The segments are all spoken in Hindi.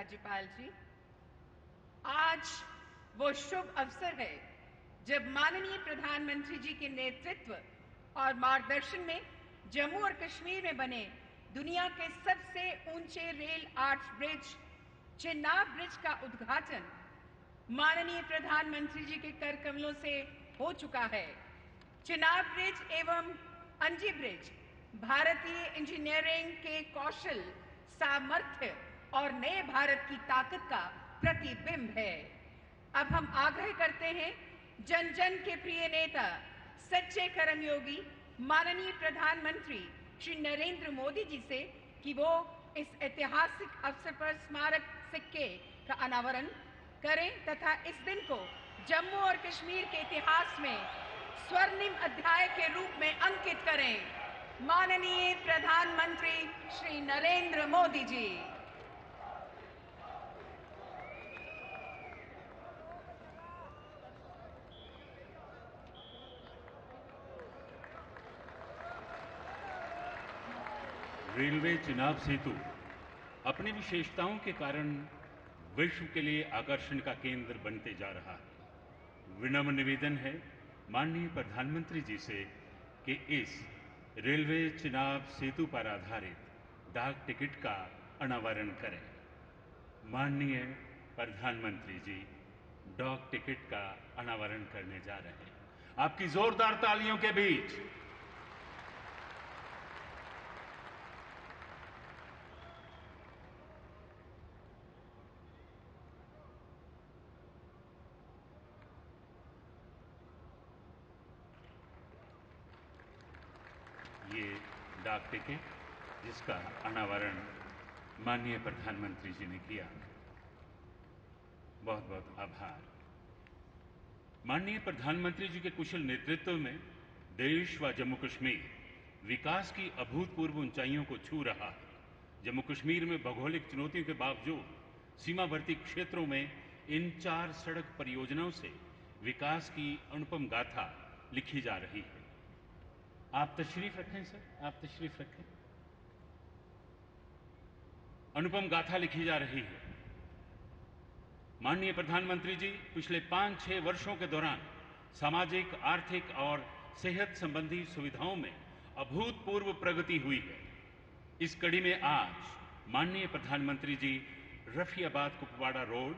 राज्यपाल जी, आज वो शुभ अवसर है जब माननीय प्रधानमंत्री जी के नेतृत्व और मार्गदर्शन में जम्मू और कश्मीर में बने दुनिया के सबसे ऊंचे rail arch bridge Chenab bridge का उद्घाटन माननीय प्रधानमंत्री जी के कर कमलों से हो चुका है। चिनाब ब्रिज एवं अंजी ब्रिज भारतीय इंजीनियरिंग के कौशल, सामर्थ्य और नए भारत की ताकत का प्रतिबिंब है। अब हम आग्रह करते हैं जन जन के प्रिय नेता, सच्चे कर्मयोगी माननीय प्रधानमंत्री श्री नरेंद्र मोदी जी से कि वो इस ऐतिहासिक अवसर पर स्मारक सिक्के का अनावरण करें तथा इस दिन को जम्मू और कश्मीर के इतिहास में स्वर्णिम अध्याय के रूप में अंकित करें। माननीय प्रधानमंत्री श्री नरेंद्र मोदी जी। रेलवे चिनाब सेतु अपनी विशेषताओं के कारण विश्व के लिए आकर्षण का केंद्र बनते जा रहा है। विनम्र निवेदन है माननीय प्रधानमंत्री जी से कि इस रेलवे चिनाब सेतु पर आधारित डाक टिकट का अनावरण करें। माननीय प्रधानमंत्री जी डाक टिकट का अनावरण करने जा रहे हैं। आपकी जोरदार तालियों के बीच ये डाक टिकट जिसका अनावरण माननीय प्रधानमंत्री जी ने किया, बहुत बहुत आभार। माननीय प्रधानमंत्री जी के कुशल नेतृत्व में देश व जम्मू कश्मीर विकास की अभूतपूर्व ऊंचाइयों को छू रहा है। जम्मू कश्मीर में भौगोलिक चुनौतियों के बावजूद सीमावर्ती क्षेत्रों में इन 4 सड़क परियोजनाओं से विकास की अनुपम गाथा लिखी जा रही है। आप तशरीफ रखें सर, आप तशरीफ रखें। अनुपम गाथा लिखी जा रही है। माननीय प्रधानमंत्री जी पिछले 5-6 वर्षों के दौरान सामाजिक, आर्थिक और सेहत संबंधी सुविधाओं में अभूतपूर्व प्रगति हुई है। इस कड़ी में आज माननीय प्रधानमंत्री जी रफियाबाद कुपवाड़ा रोड,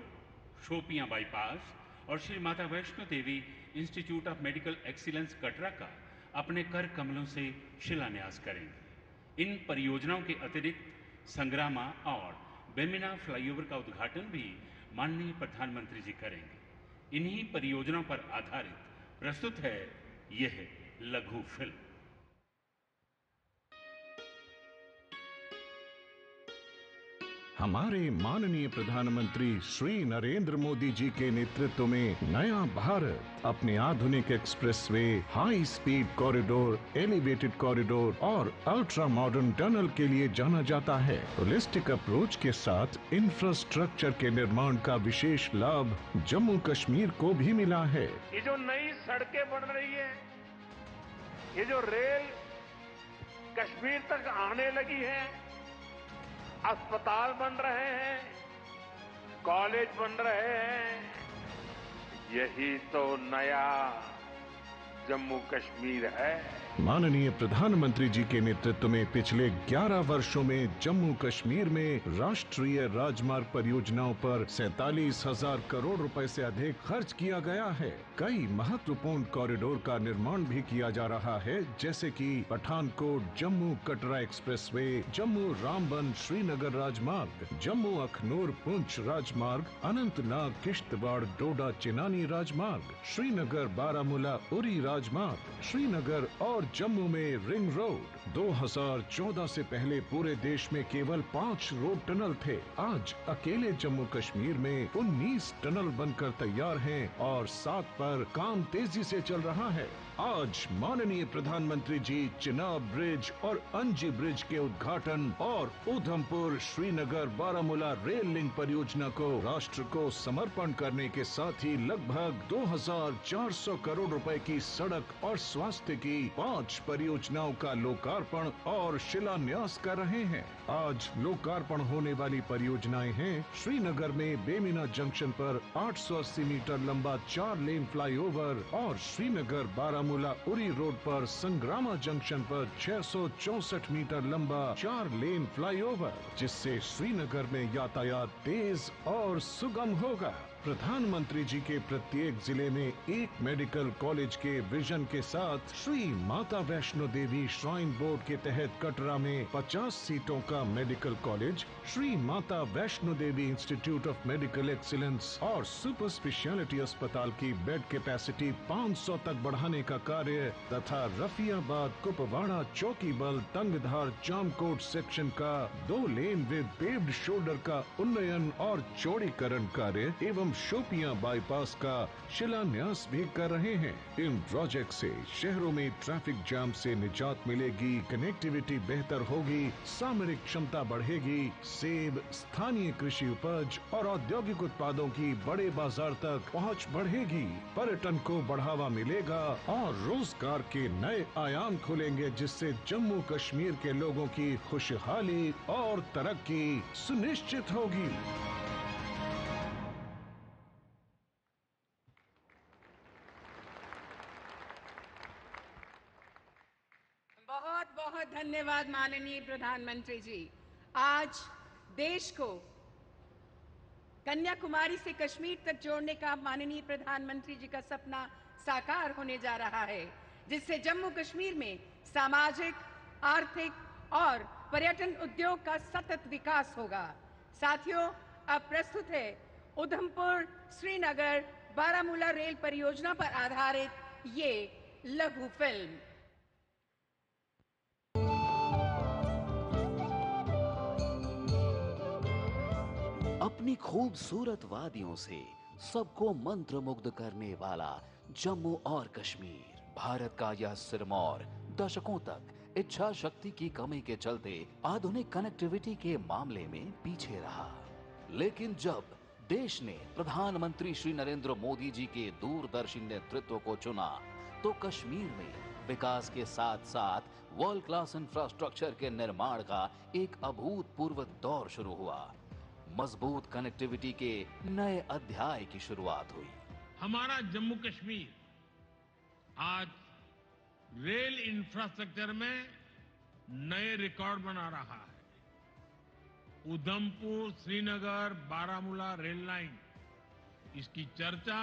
शोपियां बाईपास और Shri Mata Vaishno Devi institute of medical excellence Katra का अपने कर कमलों से शिलान्यास करेंगे। इन परियोजनाओं के अतिरिक्त संग्रामा और बेमिना फ्लाईओवर का उद्घाटन भी माननीय प्रधानमंत्री जी करेंगे। इन्हीं परियोजनाओं पर आधारित प्रस्तुत है यह लघु फिल्म। हमारे माननीय प्रधानमंत्री श्री नरेंद्र मोदी जी के नेतृत्व में नया भारत अपने आधुनिक expressway, high speed corridor, elevated corridor और अल्ट्रा मॉडर्न टनल के लिए जाना जाता है। होलिस्टिक अप्रोच के साथ इंफ्रास्ट्रक्चर के निर्माण का विशेष लाभ जम्मू कश्मीर को भी मिला है। ये जो नई सड़कें बन रही है, ये जो रेल कश्मीर तक आने लगी है, अस्पताल बन रहे हैं, कॉलेज बन रहे हैं, यही तो नया जम्मू कश्मीर है। माननीय प्रधानमंत्री जी के नेतृत्व में पिछले 11 वर्षों में जम्मू कश्मीर में राष्ट्रीय राजमार्ग परियोजनाओं पर 47,000 करोड़ रुपए से अधिक खर्च किया गया है। कई महत्वपूर्ण कॉरिडोर का निर्माण भी किया जा रहा है, जैसे कि पठानकोट जम्मू कटरा एक्सप्रेसवे, जम्मू रामबन श्रीनगर राजमार्ग, जम्मू अखनूर पुंछ राजमार्ग, अनंतनाग किश्तवाड़ डोडा चिनानी राजमार्ग, श्रीनगर बारामूला उरी राजमार्ग, श्रीनगर और जम्मू में रिंग रोड। 2014 से पहले पूरे देश में केवल 5 रोड टनल थे। आज अकेले जम्मू कश्मीर में 19 टनल बनकर तैयार हैं और 7 पर काम तेजी से चल रहा है। आज माननीय प्रधानमंत्री जी चिनाब ब्रिज और अंजी ब्रिज के उद्घाटन और उधमपुर श्रीनगर बारामूला रेल लिंक परियोजना को राष्ट्र को समर्पण करने के साथ ही लगभग 2400 करोड़ रुपए की सड़क और स्वास्थ्य की 5 परियोजनाओं का लोकार्पण और शिलान्यास कर रहे हैं। आज लोकार्पण होने वाली परियोजनाएं हैं श्रीनगर में बेमिना जंक्शन पर 880 मीटर लंबा 4 लेन फ्लाईओवर और श्रीनगर बारामूला उरी रोड पर संग्रामा जंक्शन पर 664 मीटर लंबा 4 लेन फ्लाईओवर, जिससे श्रीनगर में यातायात तेज और सुगम होगा। प्रधानमंत्री जी के प्रत्येक जिले में एक मेडिकल कॉलेज के विजन के साथ श्री माता वैष्णो देवी श्राइन बोर्ड के तहत कटरा में 50 सीटों का medical college, Shri Mata Vaishno Devi institute of medical excellence और सुपर स्पेशलिटी अस्पताल की बेड कैपेसिटी 500 तक बढ़ाने का कार्य तथा रफियाबाद कुपवाड़ा चौकीबल तंगधार जामकोट सेक्शन का 2 लेन विद पेव्ड शोल्डर का उन्नयन और चौड़ीकरण कार्य एवं शोपियां बाईपास का शिलान्यास भी कर रहे हैं। इन प्रोजेक्ट से शहरों में ट्रैफिक जाम से निजात मिलेगी, कनेक्टिविटी बेहतर होगी, सामरिक क्षमता बढ़ेगी, सेब, स्थानीय कृषि उपज और औद्योगिक उत्पादों की बड़े बाजार तक पहुंच बढ़ेगी, पर्यटन को बढ़ावा मिलेगा और रोजगार के नए आयाम खुलेंगे, जिससे जम्मू कश्मीर के लोगों की खुशहाली और तरक्की सुनिश्चित होगी। बहुत बहुत धन्यवाद माननीय प्रधानमंत्री जी। आज देश को कन्याकुमारी से कश्मीर तक जोड़ने का माननीय प्रधानमंत्री जी का सपना साकार होने जा रहा है, जिससे जम्मू कश्मीर में सामाजिक, आर्थिक और पर्यटन उद्योग का सतत विकास होगा। साथियों, अब प्रस्तुत है उधमपुर श्रीनगर बारामूला रेल परियोजना पर आधारित ये लघु फिल्म। अपनी खूबसूरत वादियों से सबको मंत्रमुग्ध करने वाला जम्मू और कश्मीर, भारत का यह सिरमौर दशकों तक इच्छा शक्ति की कमी के चलते आधुनिक कनेक्टिविटी के मामले में पीछे रहा। लेकिन जब देश ने प्रधानमंत्री श्री नरेंद्र मोदी जी के दूरदर्शी नेतृत्व को चुना, तो कश्मीर में विकास के साथ साथ वर्ल्ड क्लास इंफ्रास्ट्रक्चर के निर्माण का एक अभूतपूर्व दौर शुरू हुआ। मजबूत कनेक्टिविटी के नए अध्याय की शुरुआत हुई। हमारा जम्मू कश्मीर आज रेल इंफ्रास्ट्रक्चर में नए रिकॉर्ड बना रहा है। उधमपुर श्रीनगर बारामूला रेल लाइन, इसकी चर्चा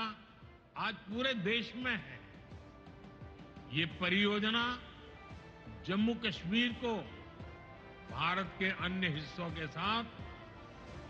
आज पूरे देश में है। ये परियोजना जम्मू कश्मीर को भारत के अन्य हिस्सों के साथ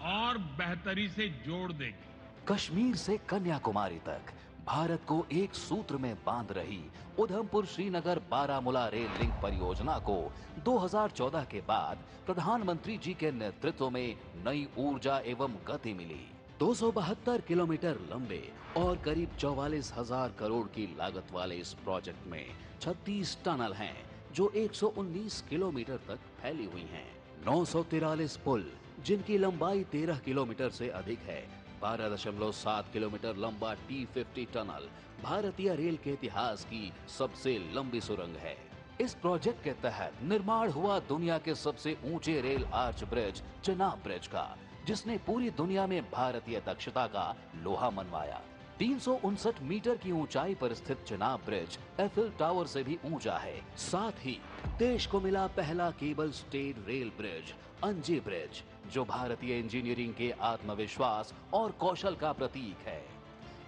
और बेहतरी से जोड़ देगी। कश्मीर से कन्याकुमारी तक भारत को एक सूत्र में बांध रही उधमपुर श्रीनगर बारामूला रेल लिंक परियोजना को 2014 के बाद प्रधानमंत्री जी के नेतृत्व में नई ऊर्जा एवं गति मिली। 272 किलोमीटर लंबे और करीब 44,000 करोड़ की लागत वाले इस प्रोजेक्ट में 36 टनल हैं, जो 119 किलोमीटर तक फैली हुई हैं। 943 पुल, जिनकी लंबाई 13 किलोमीटर से अधिक है। 12.7 किलोमीटर लंबा T50 टनल भारतीय रेल के इतिहास की सबसे लंबी सुरंग है। इस प्रोजेक्ट के तहत निर्माण हुआ दुनिया के सबसे ऊंचे rail arch bridge Chenab bridge का, जिसने पूरी दुनिया में भारतीय दक्षता का लोहा मनवाया। 359 मीटर की ऊंचाई पर स्थित चिनाब ब्रिज एफिल टावर से भी ऊंचा है। साथ ही देश को मिला पहला केबल स्टेड रेल ब्रिज अंजी ब्रिज, जो भारतीय इंजीनियरिंग के आत्मविश्वास और कौशल का प्रतीक है।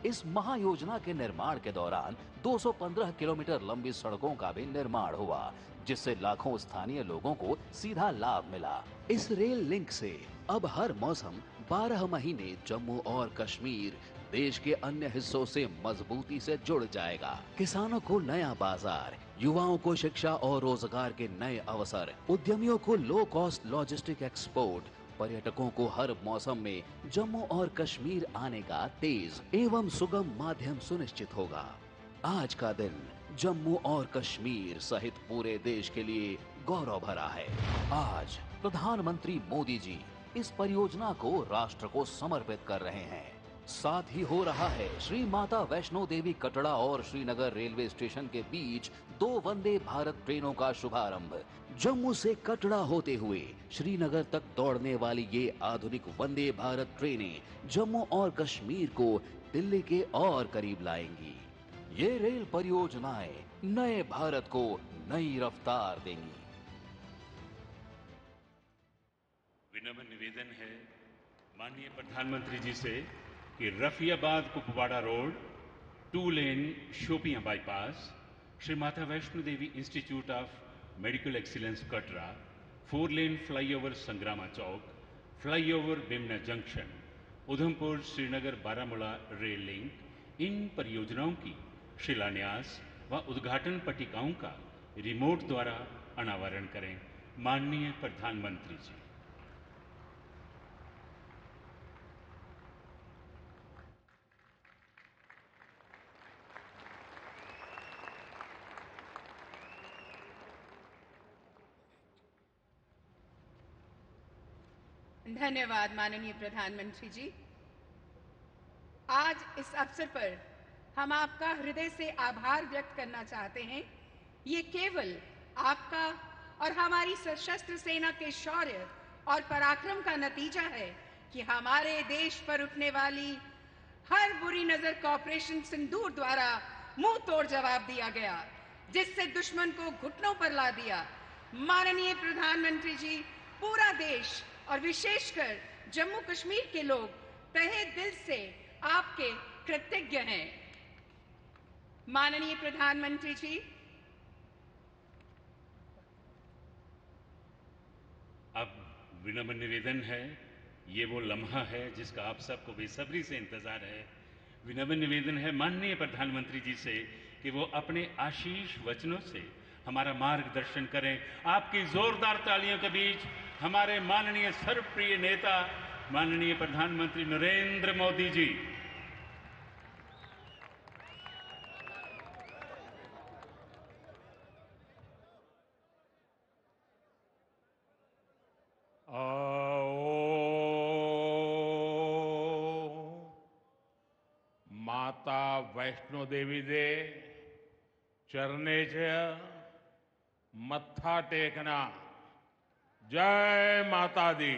इस महायोजना के निर्माण के दौरान 215 किलोमीटर लंबी सड़कों का भी निर्माण हुआ, जिससे लाखों स्थानीय लोगों को सीधा लाभ मिला। इस रेल लिंक से अब हर मौसम 12 महीने जम्मू और कश्मीर देश के अन्य हिस्सों से मजबूती से जुड़ जाएगा। किसानों को नया बाजार, युवाओं को शिक्षा और रोजगार के नए अवसर, उद्यमियों को लो कॉस्ट लॉजिस्टिक एक्सपोर्ट, पर्यटकों को हर मौसम में जम्मू और कश्मीर आने का तेज एवं सुगम माध्यम सुनिश्चित होगा। आज का दिन जम्मू और कश्मीर सहित पूरे देश के लिए गौरव भरा है। आज प्रधानमंत्री मोदी जी इस परियोजना को राष्ट्र को समर्पित कर रहे हैं। साथ ही हो रहा है श्री माता वैष्णो देवी कटरा और श्रीनगर रेलवे स्टेशन के बीच 2 वंदे भारत ट्रेनों का शुभारंभ। जम्मू से कटरा होते हुए श्रीनगर तक दौड़ने वाली ये आधुनिक वंदे भारत ट्रेनें जम्मू और कश्मीर को दिल्ली के और करीब लाएंगी। ये रेल परियोजनाएं नए भारत को नई रफ्तार देंगी। विनम्र निवेदन है माननीय प्रधानमंत्री जी से कि Rafiabad Kupwara road, 2 lane Shopian bypass, Shri Mata Vaishno Devi institute of medical excellence Katra, 4 lane flyover Sangrama चौक, flyover Bemina junction, Udhampur Srinagar Baramulla rail link, इन परियोजनाओं की शिलान्यास व उद्घाटन पट्टिकाओं का रिमोट द्वारा अनावरण करें। माननीय प्रधानमंत्री जी। धन्यवाद माननीय प्रधानमंत्री जी। आज इस अवसर पर हम आपका हृदय से आभार व्यक्त करना चाहते हैं। ये केवल आपका और हमारी सशस्त्र सेना के शौर्य और पराक्रम का नतीजा है कि हमारे देश पर उठने वाली हर बुरी नजर को ऑपरेशन सिंदूर द्वारा मुंह तोड़ जवाब दिया गया, जिससे दुश्मन को घुटनों पर ला दिया। माननीय प्रधानमंत्री जी, पूरा देश और विशेषकर जम्मू कश्मीर के लोग तहे दिल से आपके कृतज्ञ हैं। माननीय प्रधानमंत्री जी, अब विनम्र निवेदन है, ये वो लम्हा है जिसका आप सबको बेसब्री से इंतजार है। विनम्र निवेदन है माननीय प्रधानमंत्री जी से कि वो अपने आशीष वचनों से हमारा मार्गदर्शन करें। आपकी जोरदार तालियों के बीच हमारे माननीय सर्वप्रिय नेता माननीय प्रधानमंत्री नरेंद्र मोदी जी। माता वैष्णो देवी दे चरणे च मत्था टेकना। जय माता दी।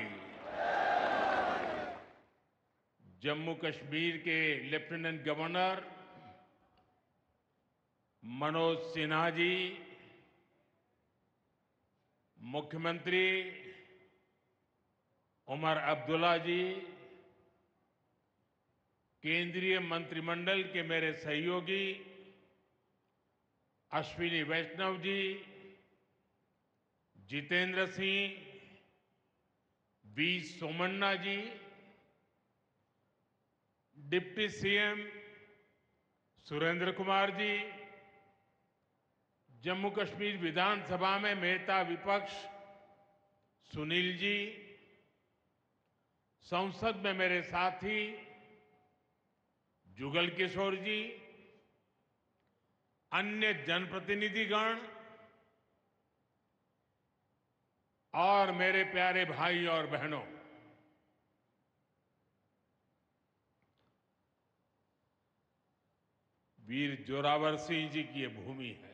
जम्मू कश्मीर के लेफ्टिनेंट गवर्नर मनोज सिन्हा जी, मुख्यमंत्री उमर अब्दुल्ला जी, केंद्रीय मंत्रिमंडल के मेरे सहयोगी Ashwini Vaishnaw ji, Jitendra Singh, V Somanna ji, deputy CM Surendra Kumar ji, Jammu Kashmir विधानसभा में नेता विपक्ष सुनील जी, संसद में मेरे साथी जुगल किशोर जी, अन्य जनप्रतिनिधिगण और मेरे प्यारे भाई और बहनों, वीर जोरावर सिंह जी की ये भूमि है।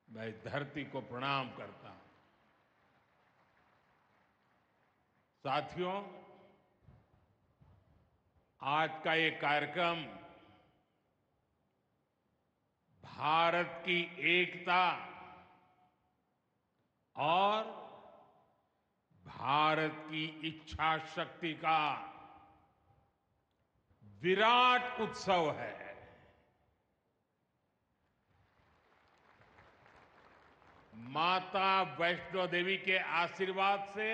मैं इस धरती को प्रणाम करता हूं। साथियों, आज का ये कार्यक्रम भारत की एकता और भारत की इच्छा शक्ति का विराट उत्सव है। माता वैष्णो देवी के आशीर्वाद से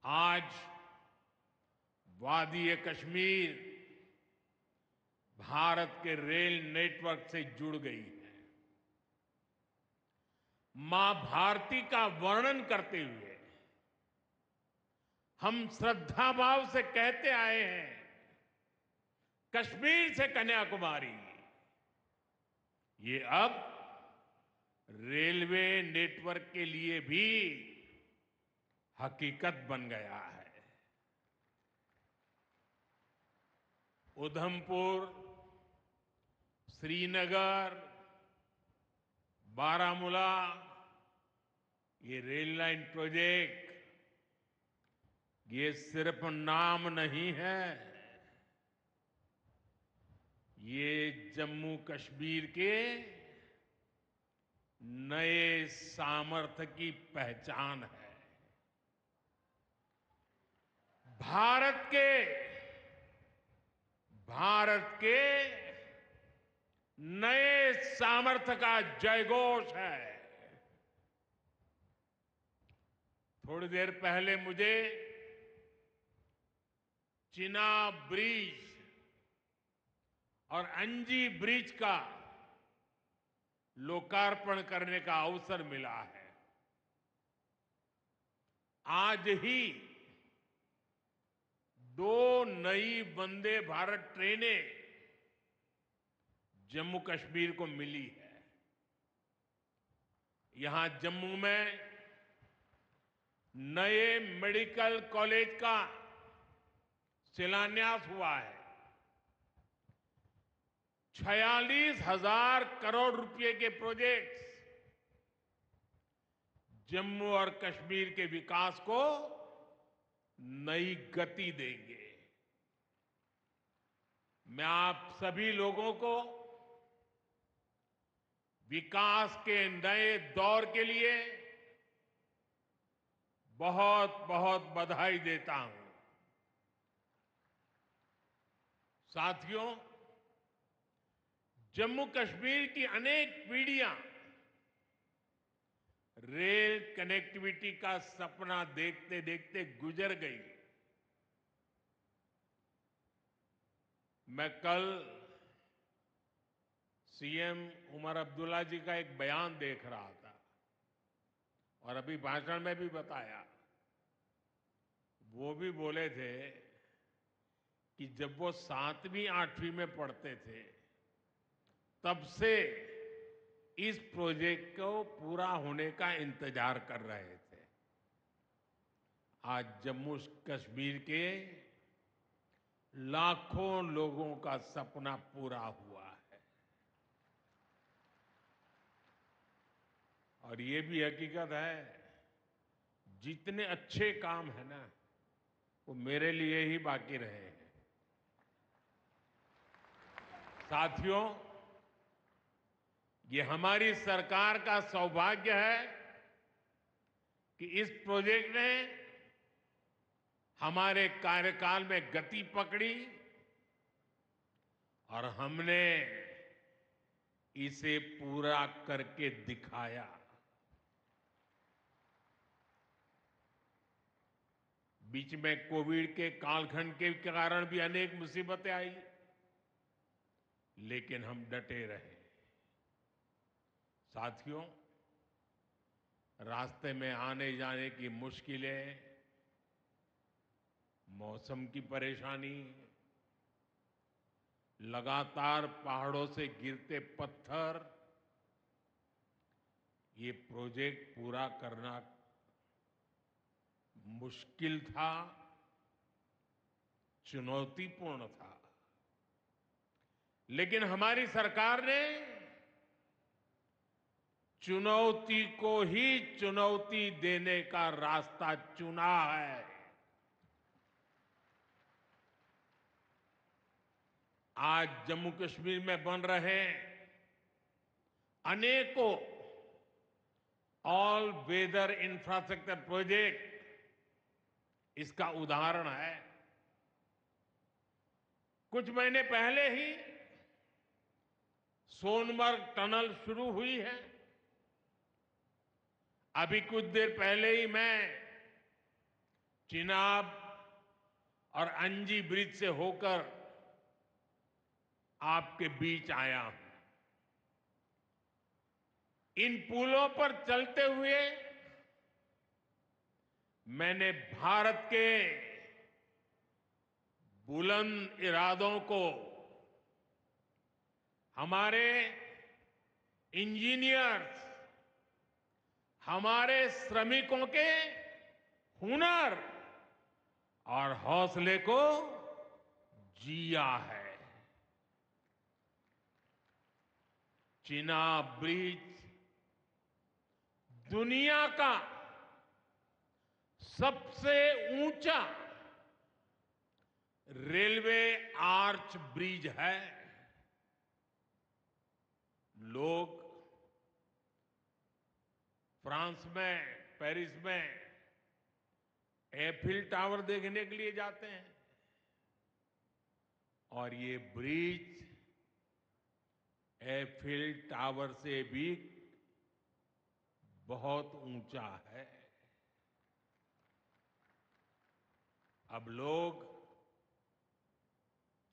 आज वादी कश्मीर भारत के रेल नेटवर्क से जुड़ गई है। मां भारती का वर्णन करते हुए हम श्रद्धा भाव से कहते आए हैं, कश्मीर से कन्याकुमारी, ये अब रेलवे नेटवर्क के लिए भी हकीकत बन गया है। उधमपुर, श्रीनगर, बारामूला, ये रेल लाइन प्रोजेक्ट ये सिर्फ नाम नहीं है, ये जम्मू कश्मीर के नए सामर्थ्य की पहचान है। भारत के नए सामर्थ्य का जयघोष है। थोड़ी देर पहले मुझे चिनाब ब्रिज और अंजी ब्रिज का लोकार्पण करने का अवसर मिला है। आज ही 2 नई वंदे भारत ट्रेनें जम्मू कश्मीर को मिली है। यहां जम्मू में नए मेडिकल कॉलेज का शिलान्यास हुआ है। 46,000 करोड़ रुपए के प्रोजेक्ट्स जम्मू और कश्मीर के विकास को नई गति देंगे। मैं आप सभी लोगों को विकास के नए दौर के लिए बहुत बहुत बधाई देता हूं। साथियों, जम्मू कश्मीर की अनेक पीढ़ियां रेल कनेक्टिविटी का सपना देखते देखते गुजर गई। मैं कल सीएम उमर अब्दुल्ला जी का एक बयान देख रहा था और अभी भाषण में भी बताया। वो भी बोले थे कि जब वो 7वीं 8वीं में पढ़ते थे तब से इस प्रोजेक्ट को पूरा होने का इंतजार कर रहे थे। आज जम्मू कश्मीर के लाखों लोगों का सपना पूरा हुआ है। और ये भी हकीकत है, जितने अच्छे काम है ना वो मेरे लिए ही बाकी रहे हैं। साथियों, ये हमारी सरकार का सौभाग्य है कि इस प्रोजेक्ट ने हमारे कार्यकाल में गति पकड़ी और हमने इसे पूरा करके दिखाया। बीच में कोविड के कालखंड के कारण भी अनेक मुसीबतें आई, लेकिन हम डटे रहे। साथियों, रास्ते में आने जाने की मुश्किलें, मौसम की परेशानी, लगातार पहाड़ों से गिरते पत्थर, ये प्रोजेक्ट पूरा करना मुश्किल था, चुनौतीपूर्ण था। लेकिन हमारी सरकार ने चुनौती को ही चुनौती देने का रास्ता चुना है। आज जम्मू कश्मीर में बन रहे अनेकों ऑल वेदर इंफ्रास्ट्रक्चर प्रोजेक्ट इसका उदाहरण है। कुछ महीने पहले ही सोनमर्ग टनल शुरू हुई है। अभी कुछ देर पहले ही मैं चिनाब और अंजी ब्रिज से होकर आपके बीच आया हूं। इन पुलों पर चलते हुए मैंने भारत के बुलंद इरादों को हमारे इंजीनियर्स, हमारे श्रमिकों के हुनर और हौसले को जिया है। चिनाब ब्रिज दुनिया का सबसे ऊंचा रेलवे आर्च ब्रिज है। लोग फ्रांस में, पेरिस में एफिल टावर देखने के लिए जाते हैं और ये ब्रिज एफिल टावर से भी बहुत ऊंचा है। अब लोग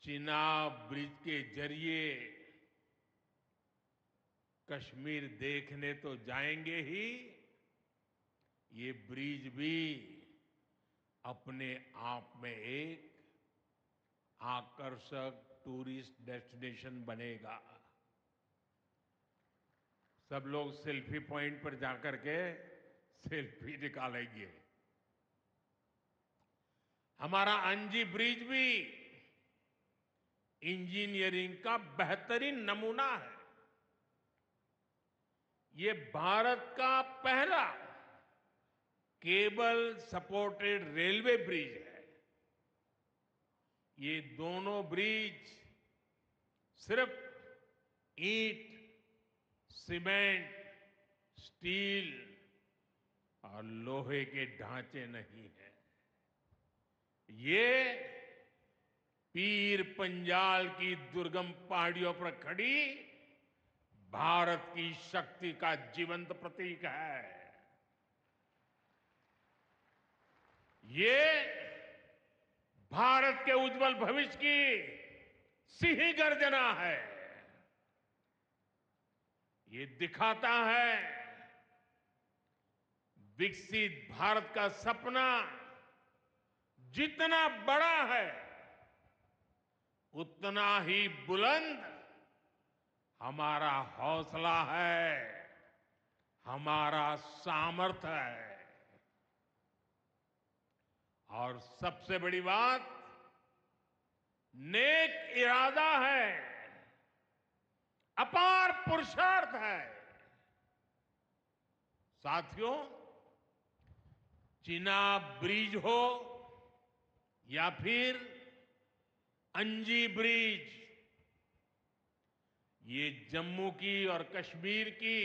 चिनाब ब्रिज के जरिए कश्मीर देखने तो जाएंगे ही, ये ब्रिज भी अपने आप में एक आकर्षक टूरिस्ट डेस्टिनेशन बनेगा। सब लोग सेल्फी पॉइंट पर जाकर के सेल्फी निकालेंगे। हमारा अंजी ब्रिज भी इंजीनियरिंग का बेहतरीन नमूना है। ये भारत का पहला केबल सपोर्टेड रेलवे ब्रिज है। ये दोनों ब्रिज सिर्फ ईंट, सीमेंट, स्टील और लोहे के ढांचे नहीं है। ये पीर पंजाल की दुर्गम पहाड़ियों पर खड़ी भारत की शक्ति का जीवंत प्रतीक है। ये भारत के उज्जवल भविष्य की सिंह गर्जना है। ये दिखाता है विकसित भारत का सपना जितना बड़ा है उतना ही बुलंद हमारा हौसला है, हमारा सामर्थ्य है। और सबसे बड़ी बात, नेक इरादा है, अपार पुरुषार्थ है। साथियों, चिनाब ब्रिज हो या फिर अंजी ब्रिज, ये जम्मू की और कश्मीर की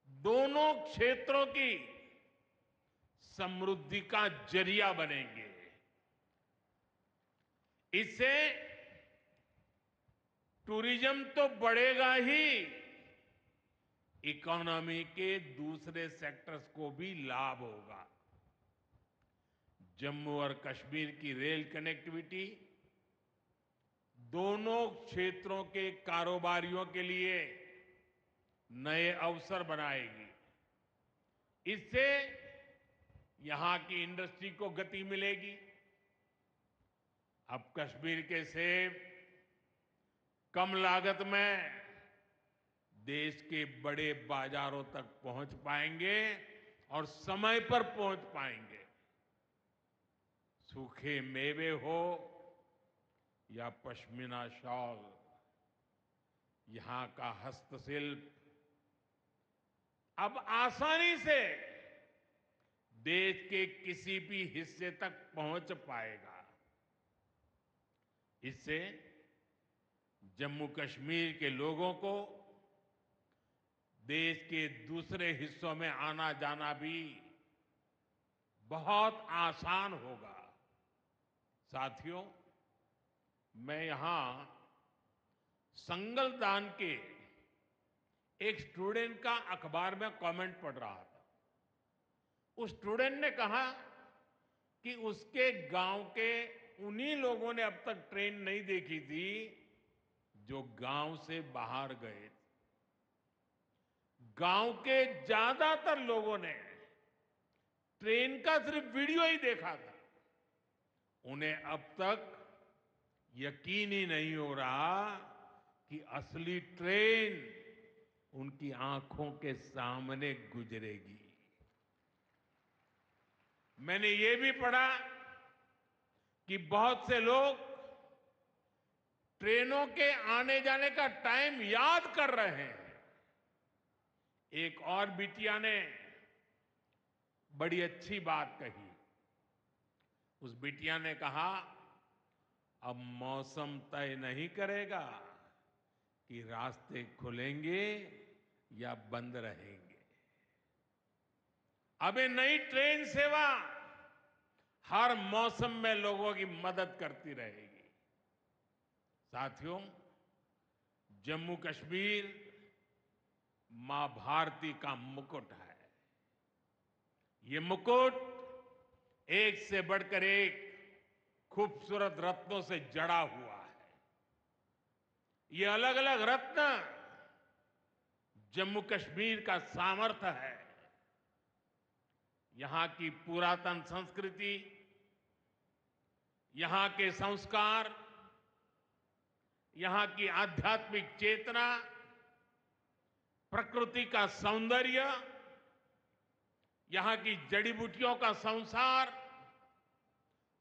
दोनों क्षेत्रों की समृद्धि का जरिया बनेंगे। इससे टूरिज्म तो बढ़ेगा ही, इकोनॉमी के दूसरे सेक्टर्स को भी लाभ होगा। जम्मू और कश्मीर की रेल कनेक्टिविटी दोनों क्षेत्रों के कारोबारियों के लिए नए अवसर बनाएगी। इससे यहां की इंडस्ट्री को गति मिलेगी। अब कश्मीर के सेब कम लागत में देश के बड़े बाजारों तक पहुंच पाएंगे और समय पर पहुंच पाएंगे। सूखे मेवे हो या पश्मीना शॉल, यहां का हस्तशिल्प अब आसानी से देश के किसी भी हिस्से तक पहुंच पाएगा। इससे जम्मू कश्मीर के लोगों को देश के दूसरे हिस्सों में आना जाना भी बहुत आसान होगा। साथियों, मैं यहां संगलदान के एक स्टूडेंट का अखबार में कमेंट पढ़ रहा था। उस स्टूडेंट ने कहा कि उसके गांव के उन्हीं लोगों ने अब तक ट्रेन नहीं देखी थी जो गांव से बाहर गए। गांव के ज्यादातर लोगों ने ट्रेन का सिर्फ वीडियो ही देखा था। उन्हें अब तक यकीन ही नहीं हो रहा कि असली ट्रेन उनकी आंखों के सामने गुजरेगी। मैंने ये भी पढ़ा कि बहुत से लोग ट्रेनों के आने जाने का टाइम याद कर रहे हैं। एक और बिटिया ने बड़ी अच्छी बात कही। उस बिटिया ने कहा, अब मौसम तय नहीं करेगा कि रास्ते खुलेंगे या बंद रहेंगे। अब ये नई ट्रेन सेवा हर मौसम में लोगों की मदद करती रहेगी। साथियों, जम्मू कश्मीर मां भारती का मुकुट है। ये मुकुट एक से बढ़कर एक खूबसूरत रत्नों से जड़ा हुआ है। ये अलग अलग रत्न जम्मू कश्मीर का सामर्थ्य है। यहां की पुरातन संस्कृति, यहां के संस्कार, यहां की आध्यात्मिक चेतना, प्रकृति का सौंदर्य, यहां की जड़ी बूटियों का संसार,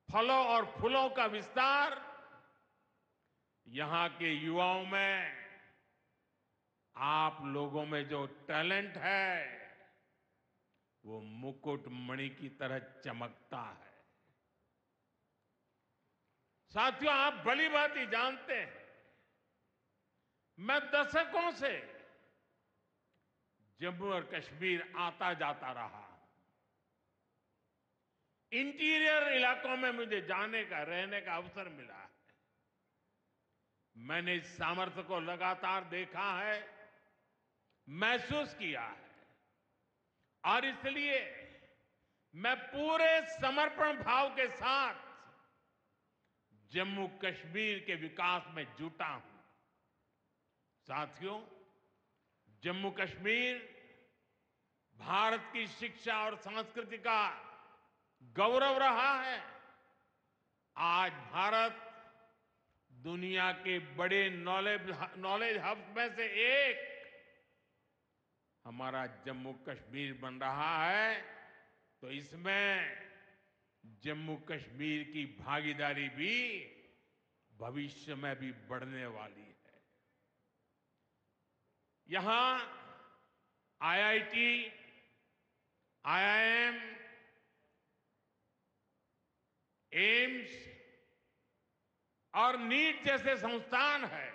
फलों और फूलों का विस्तार, यहां के युवाओं में, आप लोगों में जो टैलेंट है वो मुकुट मणि की तरह चमकता है। साथियों, आप भली भांति जानते हैं, मैं दशकों से जम्मू और कश्मीर आता जाता रहा। इंटीरियर इलाकों में मुझे जाने का, रहने का अवसर मिला है। मैंने इस सामर्थ्य को लगातार देखा है, महसूस किया है, और इसलिए मैं पूरे समर्पण भाव के साथ जम्मू कश्मीर के विकास में जुटा हूं। साथियों, जम्मू कश्मीर भारत की शिक्षा और संस्कृति का गौरव रहा है। आज भारत दुनिया के बड़े नॉलेज हब में से एक हमारा जम्मू कश्मीर बन रहा है, तो इसमें जम्मू कश्मीर की भागीदारी भी भविष्य में भी बढ़ने वाली है। यहां आईआईटी, आईआईएम, एम्स और नीट जैसे संस्थान है।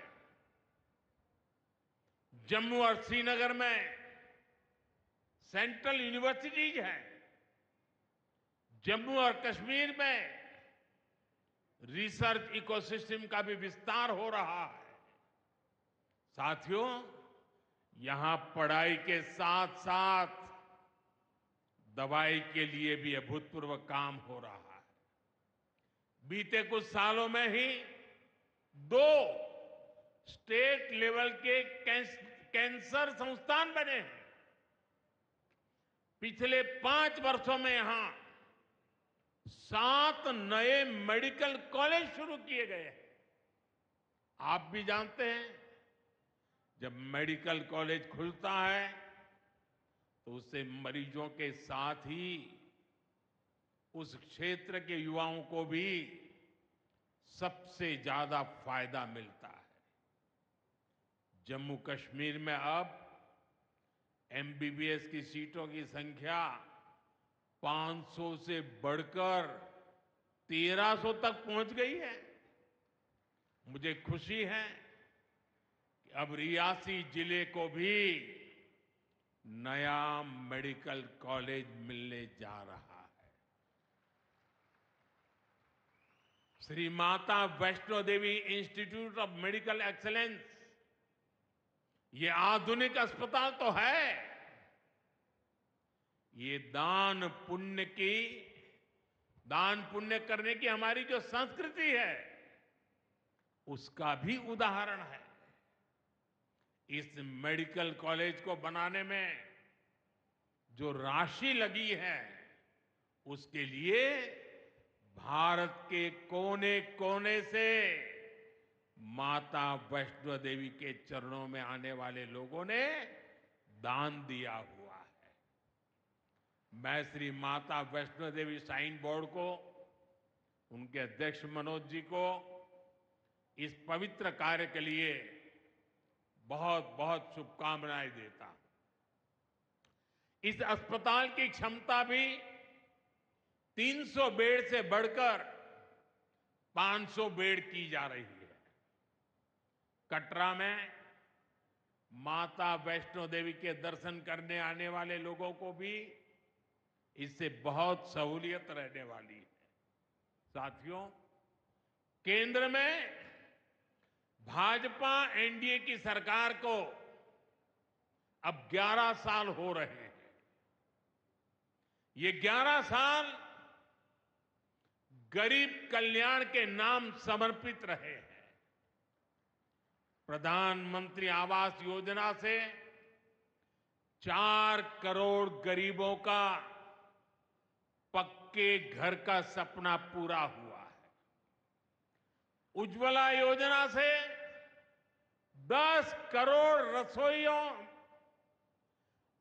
जम्मू और श्रीनगर में सेंट्रल यूनिवर्सिटीज हैं। जम्मू और कश्मीर में रिसर्च इकोसिस्टम का भी विस्तार हो रहा है। साथियों, यहां पढ़ाई के साथ साथ दवाई के लिए भी अभूतपूर्व काम हो रहा है। बीते कुछ सालों में ही 2 स्टेट लेवल के कैंसर संस्थान बने हैं। पिछले 5 वर्षों में यहां 7 नए मेडिकल कॉलेज शुरू किए गए हैं। आप भी जानते हैं, जब मेडिकल कॉलेज खुलता है तो उससे मरीजों के साथ ही उस क्षेत्र के युवाओं को भी सबसे ज्यादा फायदा मिलता है। जम्मू कश्मीर में अब एमबीबीएस की सीटों की संख्या 500 से बढ़कर 1300 तक पहुंच गई है। मुझे खुशी है कि अब रियासी जिले को भी नया मेडिकल कॉलेज मिलने जा रहा है। Shri Mata Vaishno Devi institute of medical excellence, ये आधुनिक अस्पताल तो है, ये दान पुण्य करने की हमारी जो संस्कृति है उसका भी उदाहरण है। इस मेडिकल कॉलेज को बनाने में जो राशि लगी है उसके लिए भारत के कोने कोने से माता वैष्णो देवी के चरणों में आने वाले लोगों ने दान दिया हुआ है। मैं श्री माता वैष्णो देवी श्राइन बोर्ड को, उनके अध्यक्ष मनोज जी को इस पवित्र कार्य के लिए बहुत बहुत शुभकामनाएं देता हूं। इस अस्पताल की क्षमता भी 300 बेड से बढ़कर 500 बेड की जा रही है। कटरा में माता वैष्णो देवी के दर्शन करने आने वाले लोगों को भी इससे बहुत सहूलियत रहने वाली है। साथियों, केंद्र में भाजपा एनडीए की सरकार को अब 11 साल हो रहे हैं। ये 11 साल गरीब कल्याण के नाम समर्पित रहे हैं। प्रधानमंत्री आवास योजना से 4 करोड़ गरीबों का पक्के घर का सपना पूरा हुआ है। उज्ज्वला योजना से 10 करोड़ रसोइयों,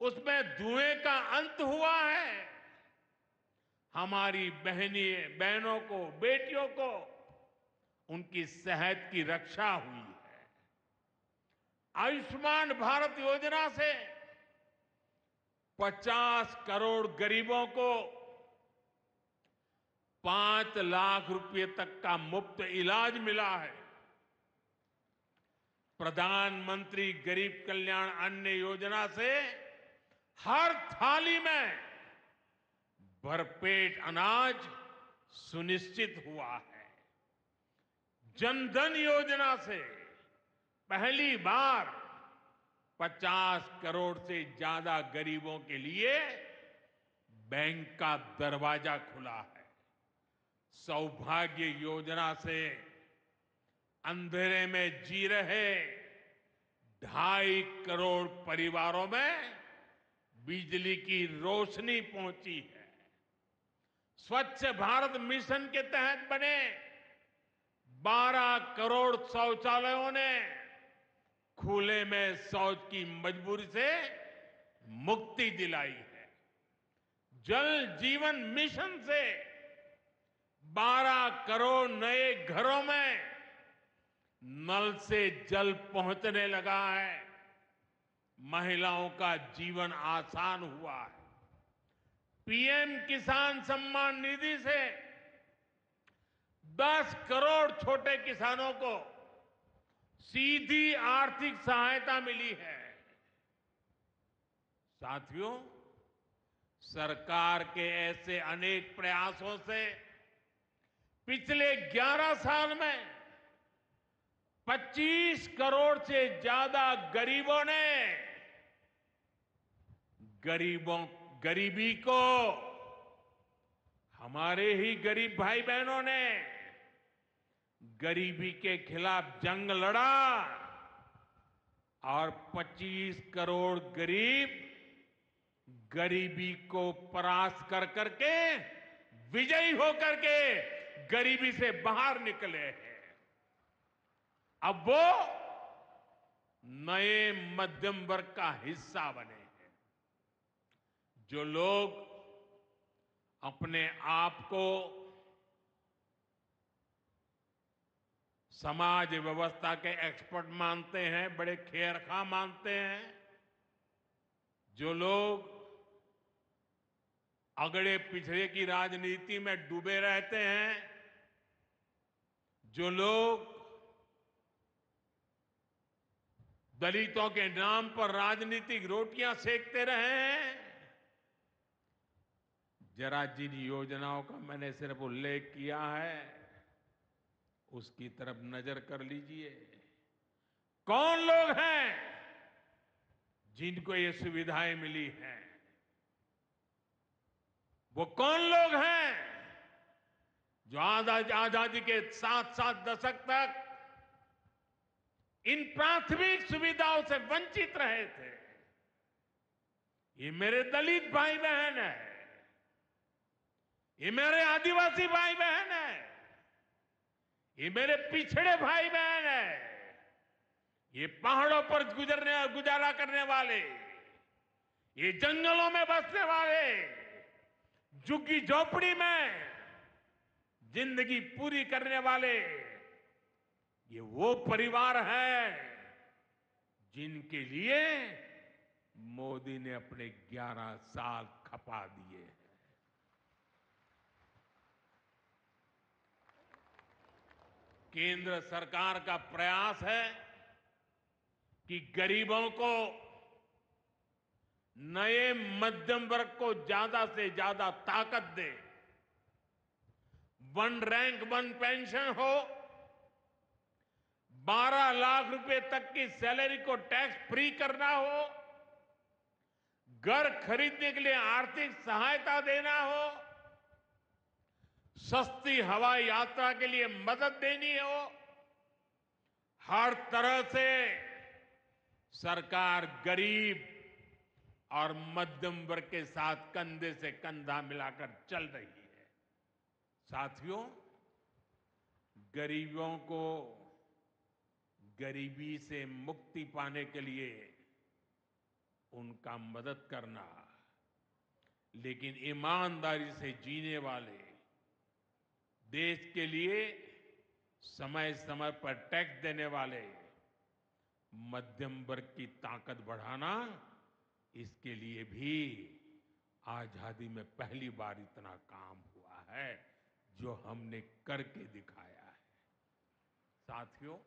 उसमें धुएं का अंत हुआ है। हमारी बहनों को, बेटियों को उनकी सेहत की रक्षा हुई है। आयुष्मान भारत योजना से 50 करोड़ गरीबों को 5 लाख रुपए तक का मुफ्त इलाज मिला है। प्रधानमंत्री गरीब कल्याण अन्न योजना से हर थाली में भरपेट अनाज सुनिश्चित हुआ है। जनधन योजना से पहली बार 50 करोड़ से ज्यादा गरीबों के लिए बैंक का दरवाजा खुला है। सौभाग्य योजना से अंधेरे में जी रहे 2.5 करोड़ परिवारों में बिजली की रोशनी पहुंची है। स्वच्छ भारत मिशन के तहत बने 12 करोड़ शौचालयों ने खुले में शौच की मजबूरी से मुक्ति दिलाई है। जल जीवन मिशन से 12 करोड़ नए घरों में नल से जल पहुंचने लगा है। महिलाओं का जीवन आसान हुआ है। पीएम किसान सम्मान निधि से 10 करोड़ छोटे किसानों को सीधी आर्थिक सहायता मिली है। साथियों, सरकार के ऐसे अनेक प्रयासों से पिछले 11 साल में 25 करोड़ से ज्यादा गरीबों ने गरीबी को, हमारे ही गरीब भाई बहनों ने गरीबी के खिलाफ जंग लड़ा और 25 करोड़ गरीब गरीबी को परास्त कर करके, विजयी होकर के गरीबी से बाहर निकले हैं। अब वो नए मध्यम वर्ग का हिस्सा बने हैं। जो लोग अपने आप को समाज व्यवस्था के एक्सपर्ट मानते हैं, बड़े खेरखा मानते हैं, जो लोग अगड़े पिछड़े की राजनीति में डूबे रहते हैं, जो लोग दलितों के नाम पर राजनीतिक रोटियां सेकते रहे हैं, जरा जिन योजनाओं का मैंने सिर्फ उल्लेख किया है उसकी तरफ नजर कर लीजिए। कौन लोग हैं जिनको ये सुविधाएं मिली हैं? वो कौन लोग हैं जो आजादी के 7 दशक तक इन प्राथमिक सुविधाओं से वंचित रहे थे? ये मेरे दलित भाई बहन है, ये मेरे आदिवासी भाई बहन है, ये मेरे पिछड़े भाई बहन है, ये पहाड़ों पर गुजारा करने वाले, ये जंगलों में बसने वाले, झुग्गी झोपड़ी में जिंदगी पूरी करने वाले, ये वो परिवार है जिनके लिए मोदी ने अपने 11 साल खपा दिए हैं। केंद्र सरकार का प्रयास है कि गरीबों को, नए मध्यम वर्ग को ज्यादा से ज्यादा ताकत दे। 1 रैंक 1 पेंशन हो, 12 लाख रुपए तक की सैलरी को टैक्स फ्री करना हो, घर खरीदने के लिए आर्थिक सहायता देना हो, सस्ती हवाई यात्रा के लिए मदद देनी हो, हर तरह से सरकार गरीब और मध्यम वर्ग के साथ कंधे से कंधा मिलाकर चल रही है। साथियों, गरीबों को गरीबी से मुक्ति पाने के लिए उनका मदद करना, लेकिन ईमानदारी से जीने वाले, देश के लिए समय समय पर टैक्स देने वाले मध्यम वर्ग की ताकत बढ़ाना, इसके लिए भी आजादी में पहली बार इतना काम हुआ है जो हमने करके दिखाया है। साथियों,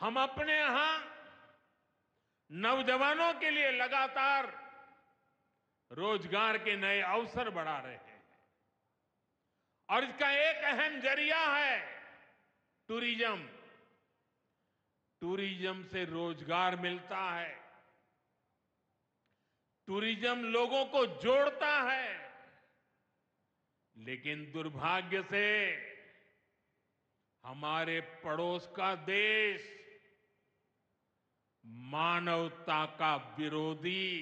हम अपने यहां नौजवानों के लिए लगातार रोजगार के नए अवसर बढ़ा रहे हैं और इसका एक अहम जरिया है टूरिज्म। टूरिज्म से रोजगार मिलता है, टूरिज्म लोगों को जोड़ता है, लेकिन दुर्भाग्य से हमारे पड़ोस का देश मानवता का विरोधी,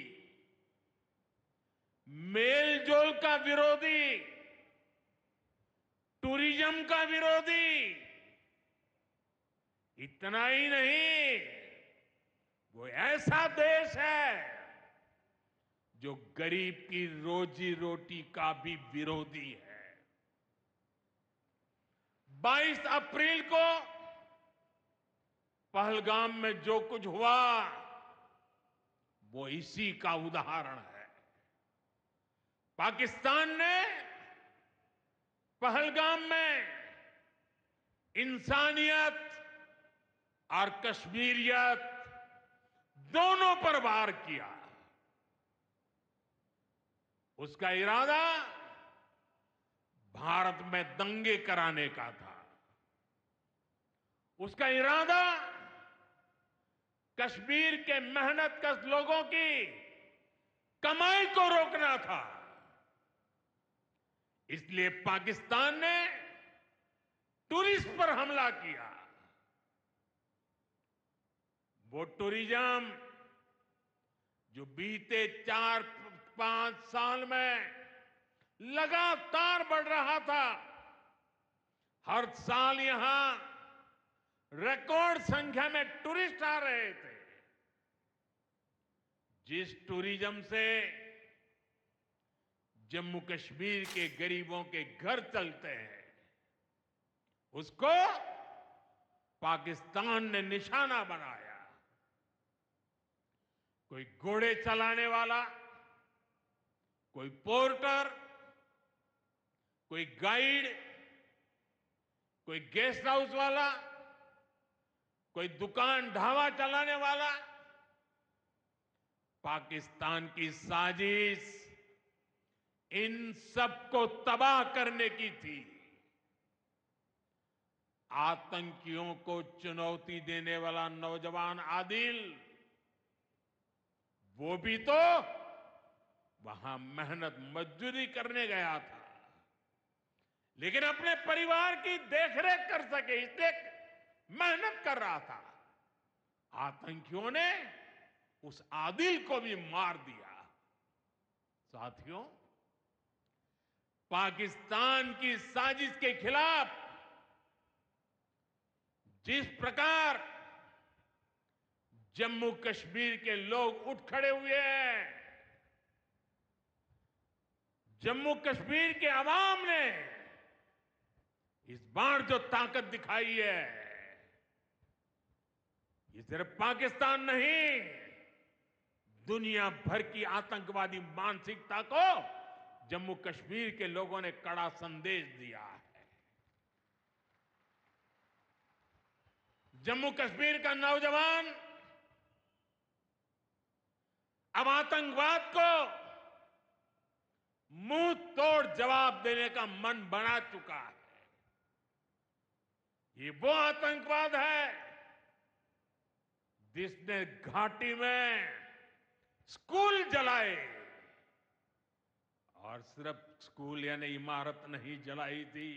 मेलजोल का विरोधी, टूरिज्म का विरोधी, इतना ही नहीं, वो ऐसा देश है जो गरीब की रोजी रोटी का भी विरोधी है। 22 अप्रैल को पहलगाम में जो कुछ हुआ वो इसी का उदाहरण है। पाकिस्तान ने पहलगाम में इंसानियत और कश्मीरियत दोनों पर वार किया। उसका इरादा भारत में दंगे कराने का था। उसका इरादा कश्मीर के मेहनतकश लोगों की कमाई को रोकना था। इसलिए पाकिस्तान ने टूरिस्ट पर हमला किया। वो टूरिज्म जो बीते 4-5 साल में लगातार बढ़ रहा था, हर साल यहां रिकॉर्ड संख्या में टूरिस्ट आ रहे थे। जिस टूरिज्म से जम्मू कश्मीर के गरीबों के घर चलते हैं, उसको पाकिस्तान ने निशाना बनाया। कोई घोड़े चलाने वाला, कोई पोर्टर, कोई गाइड, कोई गेस्ट हाउस वाला, कोई दुकान ढाबा चलाने वाला, पाकिस्तान की साजिश इन सबको तबाह करने की थी। आतंकियों को चुनौती देने वाला नौजवान आदिल, वो भी तो वहां मेहनत मजदूरी करने गया था, लेकिन अपने परिवार की देखरेख कर सके इसलिए मेहनत कर रहा था। आतंकियों ने उस आदिल को भी मार दिया। साथियों, पाकिस्तान की साजिश के खिलाफ जिस प्रकार जम्मू कश्मीर के लोग उठ खड़े हुए हैं, जम्मू कश्मीर के अवाम ने इस बार जो ताकत दिखाई है, ये सिर्फ पाकिस्तान नहीं, दुनिया भर की आतंकवादी मानसिकता को जम्मू कश्मीर के लोगों ने कड़ा संदेश दिया है। जम्मू कश्मीर का नौजवान अब आतंकवाद को मुंह तोड़ जवाब देने का मन बना चुका है। ये वो आतंकवाद है जिसने घाटी में स्कूल जलाए, और सिर्फ स्कूल यानी इमारत नहीं जलाई थी,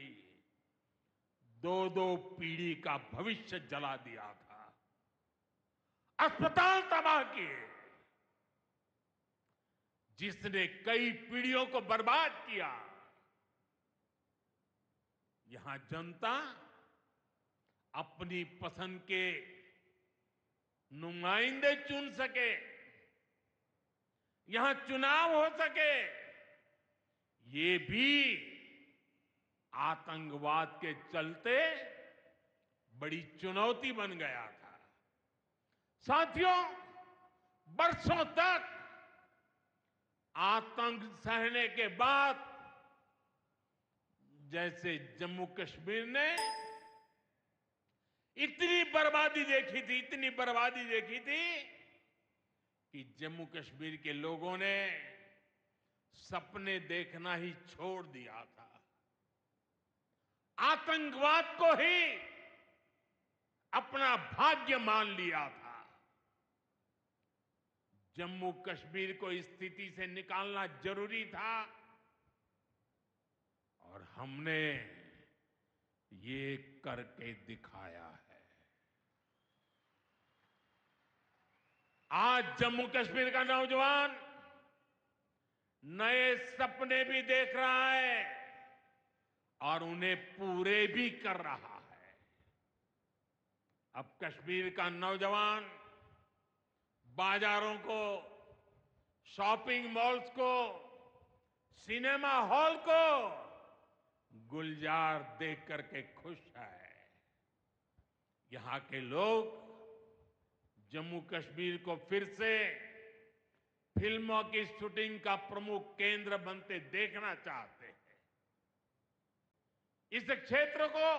दो दो पीढ़ी का भविष्य जला दिया था, अस्पताल तबाह किए, जिसने कई पीढ़ियों को बर्बाद किया। यहां जनता अपनी पसंद के नुमाइंदे चुन सके, यहां चुनाव हो सके, ये भी आतंकवाद के चलते बड़ी चुनौती बन गया था। साथियों, बरसों तक आतंक सहने के बाद जैसे जम्मू कश्मीर ने इतनी बर्बादी देखी थी, इतनी बर्बादी देखी थी कि जम्मू कश्मीर के लोगों ने सपने देखना ही छोड़ दिया था, आतंकवाद को ही अपना भाग्य मान लिया था। जम्मू कश्मीर को इस स्थिति से निकालना जरूरी था, और हमने ये करके दिखाया है। आज जम्मू कश्मीर का नौजवान नए सपने भी देख रहा है और उन्हें पूरे भी कर रहा है। अब कश्मीर का नौजवान बाजारों को, शॉपिंग मॉल्स को, सिनेमा हॉल को गुलजार देख करके खुश है। यहां के लोग जम्मू कश्मीर को फिर से फिल्मों की शूटिंग का प्रमुख केंद्र बनते देखना चाहते हैं। इस क्षेत्र को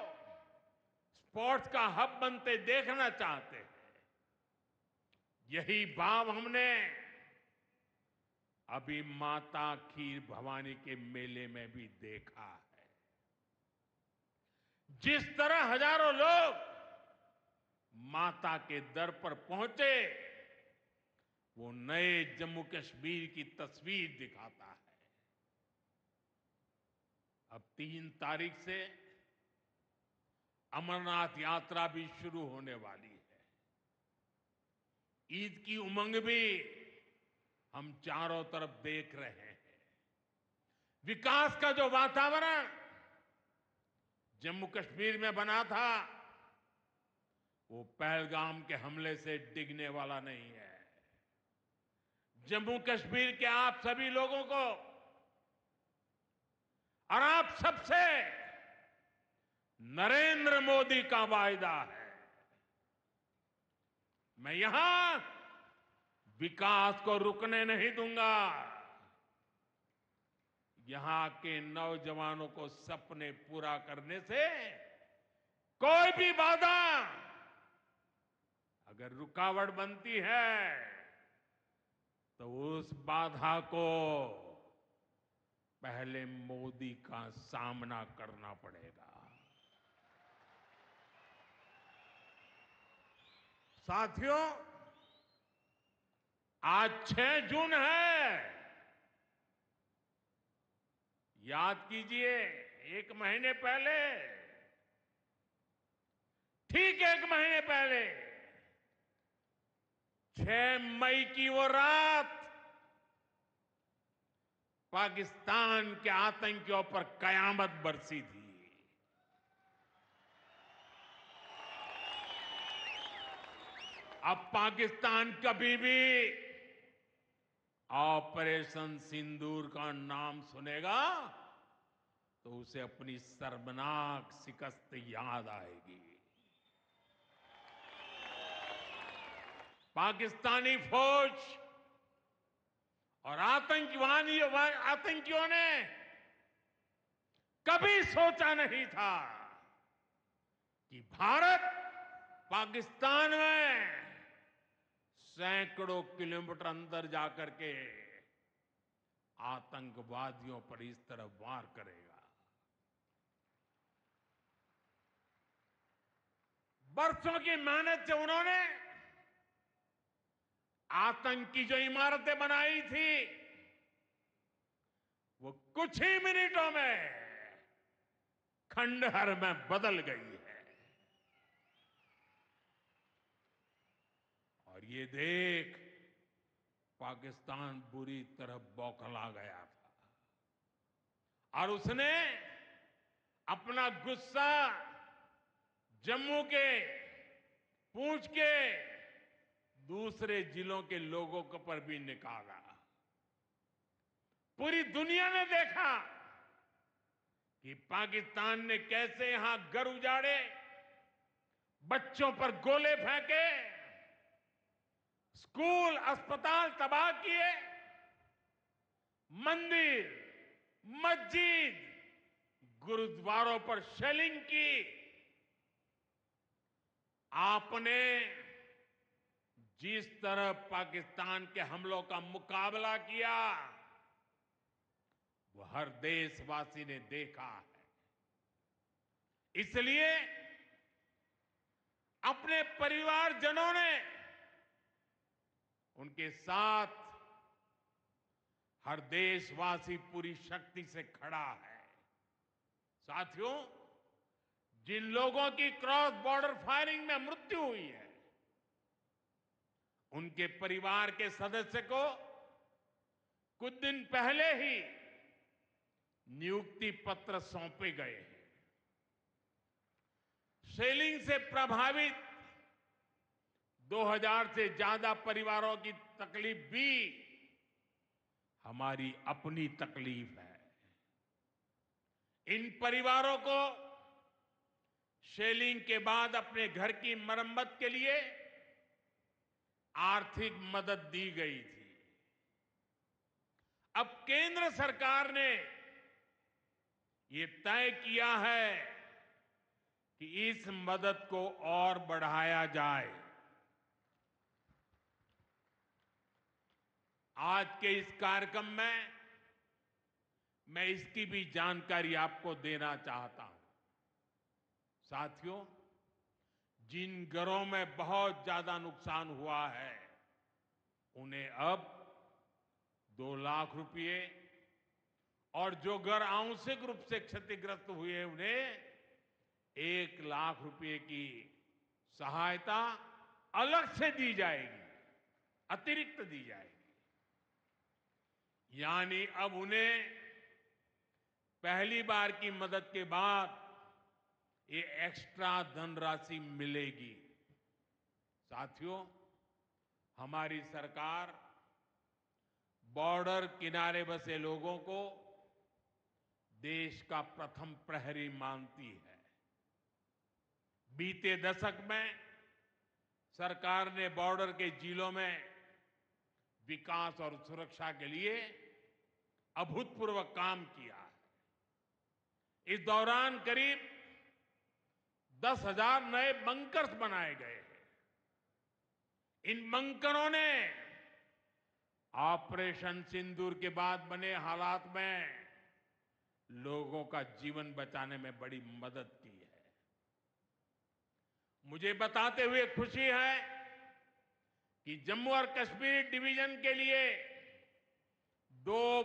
स्पोर्ट्स का हब बनते देखना चाहते हैं। यही भाव हमने अभी माता खीर भवानी के मेले में भी देखा है। जिस तरह हजारों लोग माता के दर पर पहुंचे, वो नए जम्मू कश्मीर की तस्वीर दिखाता है। अब 3 तारीख से अमरनाथ यात्रा भी शुरू होने वाली है। ईद की उमंग भी हम चारों तरफ देख रहे हैं। विकास का जो वातावरण जम्मू कश्मीर में बना था, वो पहलगाम के हमले से डिगने वाला नहीं है। जम्मू कश्मीर के आप सभी लोगों को और आप सबसे नरेंद्र मोदी का वायदा है, मैं यहां विकास को रुकने नहीं दूंगा। यहां के नौजवानों को सपने पूरा करने से कोई भी बाधा अगर रुकावट बनती है, तो उस बाधा को पहले मोदी का सामना करना पड़ेगा। साथियों, आज 6 जून है। याद कीजिए, 1 महीने पहले, ठीक 1 महीने पहले 6 मई की वो रात पाकिस्तान के आतंकियों पर कयामत बरसी थी। अब पाकिस्तान कभी भी ऑपरेशन सिंदूर का नाम सुनेगा तो उसे अपनी शर्मनाक शिकस्त याद आएगी। पाकिस्तानी फौज और आतंकियों ने कभी सोचा नहीं था कि भारत पाकिस्तान में सैकड़ों किलोमीटर अंदर जाकर के आतंकवादियों पर इस तरह वार करेगा। बरसों की मेहनत से उन्होंने आतंक की जो इमारतें बनाई थी वो कुछ ही मिनटों में खंडहर में बदल गई है। और ये देख पाकिस्तान बुरी तरह बौखला गया था और उसने अपना गुस्सा जम्मू के पूंछ के दूसरे जिलों के लोगों के पर भी निकाला। पूरी दुनिया ने देखा कि पाकिस्तान ने कैसे यहां घर उजाड़े, बच्चों पर गोले फेंके, स्कूल अस्पताल तबाह किए, मंदिर मस्जिद गुरुद्वारों पर शेलिंग की। आपने जिस तरह पाकिस्तान के हमलों का मुकाबला किया वो हर देशवासी ने देखा है। इसलिए अपने परिवारजनों ने उनके साथ हर देशवासी पूरी शक्ति से खड़ा है। साथियों, जिन लोगों की क्रॉस बॉर्डर फायरिंग में मृत्यु हुई है उनके परिवार के सदस्य को कुछ दिन पहले ही नियुक्ति पत्र सौंपे गए हैं। शेलिंग से प्रभावित 2000 से ज्यादा परिवारों की तकलीफ भी हमारी अपनी तकलीफ है। इन परिवारों को शेलिंग के बाद अपने घर की मरम्मत के लिए आर्थिक मदद दी गई थी। अब केंद्र सरकार ने ये तय किया है कि इस मदद को और बढ़ाया जाए। आज के इस कार्यक्रम में मैं इसकी भी जानकारी आपको देना चाहता हूं। साथियों, जिन घरों में बहुत ज्यादा नुकसान हुआ है उन्हें अब 2 लाख रुपए और जो घर आंशिक रूप से क्षतिग्रस्त हुए उन्हें 1 लाख रुपए की सहायता अलग से दी जाएगी, अतिरिक्त दी जाएगी। यानी अब उन्हें पहली बार की मदद के बाद ये एक्स्ट्रा धनराशि मिलेगी। साथियों, हमारी सरकार बॉर्डर किनारे बसे लोगों को देश का प्रथम प्रहरी मानती है। बीते दशक में सरकार ने बॉर्डर के जिलों में विकास और सुरक्षा के लिए अभूतपूर्व काम किया है। इस दौरान करीब 10,000 नए बंकर्स बनाए गए हैं। इन बंकरों ने ऑपरेशन सिंदूर के बाद बने हालात में लोगों का जीवन बचाने में बड़ी मदद की है। मुझे बताते हुए खुशी है कि जम्मू और कश्मीर डिवीजन के लिए 2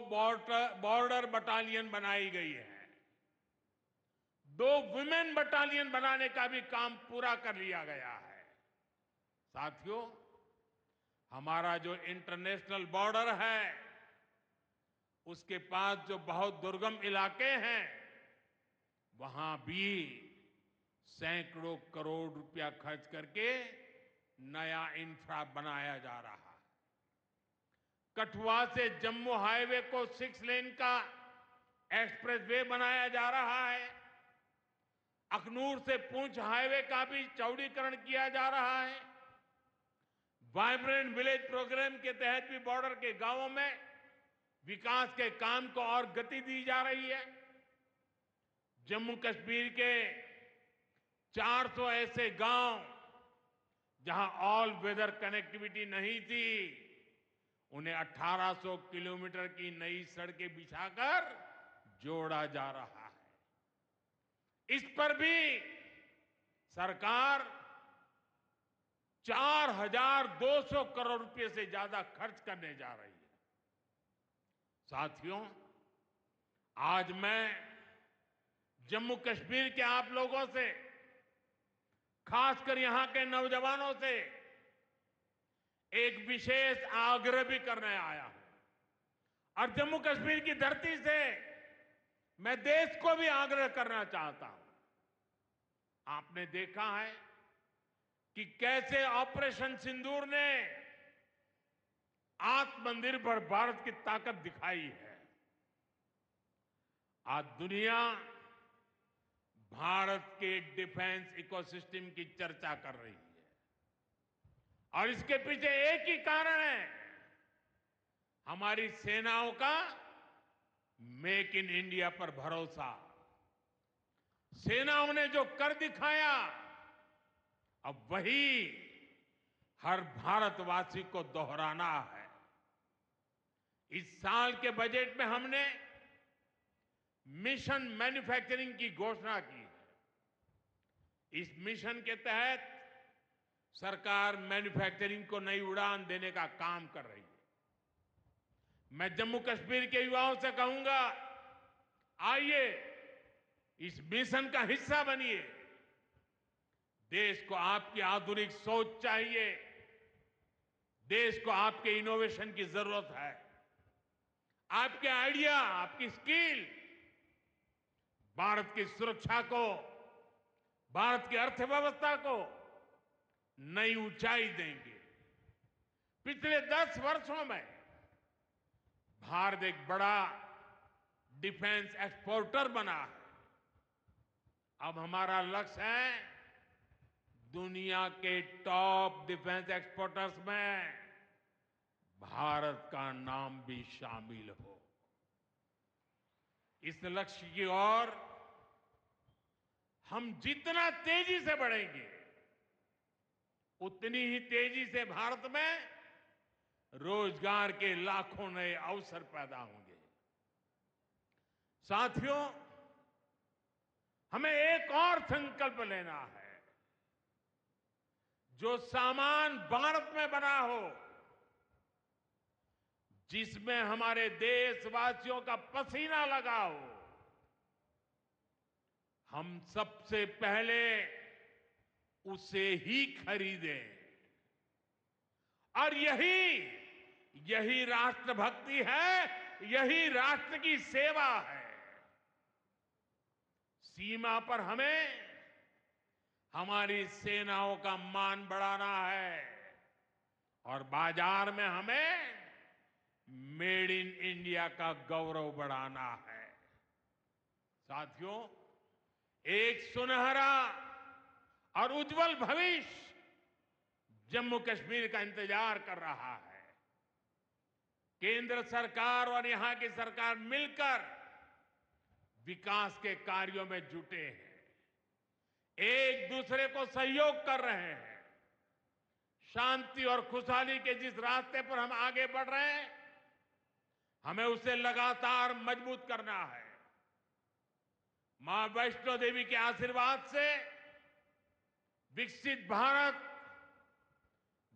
बॉर्डर बटालियन बनाई गई है। 2 वुमेन बटालियन बनाने का भी काम पूरा कर लिया गया है। साथियों, हमारा जो इंटरनेशनल बॉर्डर है उसके पास जो बहुत दुर्गम इलाके हैं वहां भी सैकड़ों करोड़ रुपया खर्च करके नया इंफ्रा बनाया जा रहा है। कठुआ से जम्मू हाईवे को 6 लेन का एक्सप्रेसवे बनाया जा रहा है। अखनूर से पुंछ हाईवे का भी चौड़ीकरण किया जा रहा है। वाइब्रेंट विलेज प्रोग्राम के तहत भी बॉर्डर के गांवों में विकास के काम को और गति दी जा रही है। जम्मू कश्मीर के 400 ऐसे गांव जहां ऑल वेदर कनेक्टिविटी नहीं थी, उन्हें 1800 किलोमीटर की नई सड़कें बिछाकर जोड़ा जा रहा है। इस पर भी सरकार 4200 करोड़ रुपए से ज्यादा खर्च करने जा रही है। साथियों, आज मैं जम्मू कश्मीर के आप लोगों से, खासकर यहां के नौजवानों से एक विशेष आग्रह भी करने आया हूं और जम्मू कश्मीर की धरती से मैं देश को भी आग्रह करना चाहता हूं। आपने देखा है कि कैसे ऑपरेशन सिंदूर ने आत्मनिर्भर भारत की ताकत दिखाई है। आज दुनिया भारत के डिफेंस इकोसिस्टम की चर्चा कर रही है और इसके पीछे एक ही कारण है, हमारी सेनाओं का मेक इन इंडिया पर भरोसा। सेनाओं ने जो कर दिखाया, अब वही हर भारतवासी को दोहराना है। इस साल के बजट में हमने मिशन मैन्युफैक्चरिंग की घोषणा की है। इस मिशन के तहत सरकार मैन्युफैक्चरिंग को नई उड़ान देने का काम कर रही है। मैं जम्मू कश्मीर के युवाओं से कहूंगा, आइए इस मिशन का हिस्सा बनिए। देश को आपकी आधुनिक सोच चाहिए, देश को आपके इनोवेशन की जरूरत है। आपके आइडिया, आपकी स्किल भारत की सुरक्षा को, भारत की अर्थव्यवस्था को नई ऊंचाई देंगे। पिछले 10 वर्षों में भारत एक बड़ा डिफेंस एक्सपोर्टर बना है। अब हमारा लक्ष्य है दुनिया के टॉप डिफेंस एक्सपोर्टर्स में भारत का नाम भी शामिल हो। इस लक्ष्य की ओर हम जितना तेजी से बढ़ेंगे, उतनी ही तेजी से भारत में रोजगार के लाखों नए अवसर पैदा होंगे। साथियों, हमें एक और संकल्प लेना है। जो सामान भारत में बना हो, जिसमें हमारे देशवासियों का पसीना लगा हो, हम सबसे पहले उसे ही खरीदें। और यही राष्ट्रभक्ति है, यही राष्ट्र की सेवा है। सीमा पर हमें हमारी सेनाओं का मान बढ़ाना है और बाजार में हमें मेड इन इंडिया का गौरव बढ़ाना है। साथियों, एक सुनहरा और उज्जवल भविष्य जम्मू कश्मीर का इंतजार कर रहा है। केंद्र सरकार और यहां की सरकार मिलकर विकास के कार्यों में जुटे हैं, एक दूसरे को सहयोग कर रहे हैं। शांति और खुशहाली के जिस रास्ते पर हम आगे बढ़ रहे हैं, हमें उसे लगातार मजबूत करना है। मां वैष्णो देवी के आशीर्वाद से विकसित भारत,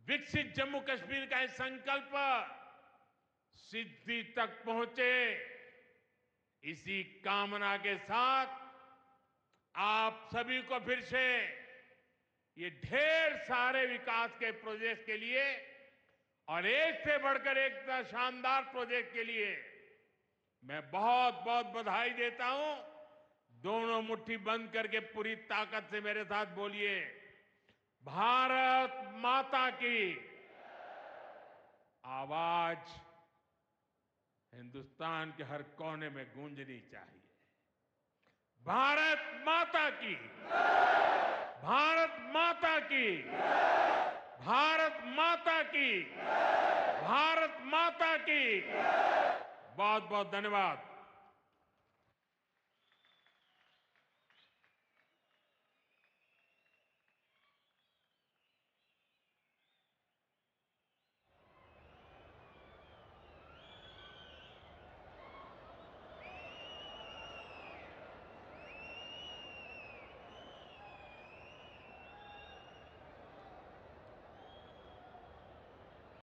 विकसित जम्मू कश्मीर का ये संकल्प सिद्धि तक पहुंचे, इसी कामना के साथ आप सभी को फिर से ये ढेर सारे विकास के प्रोजेक्ट के लिए और एक से बढ़कर एक शानदार प्रोजेक्ट के लिए मैं बहुत बहुत बधाई देता हूं। दोनों मुट्ठी बंद करके पूरी ताकत से मेरे साथ बोलिए, भारत माता की आवाज हिंदुस्तान के हर कोने में गूंजनी चाहिए। भारत माता की, भारत माता की, भारत माता की, भारत माता की। बहुत बहुत धन्यवाद।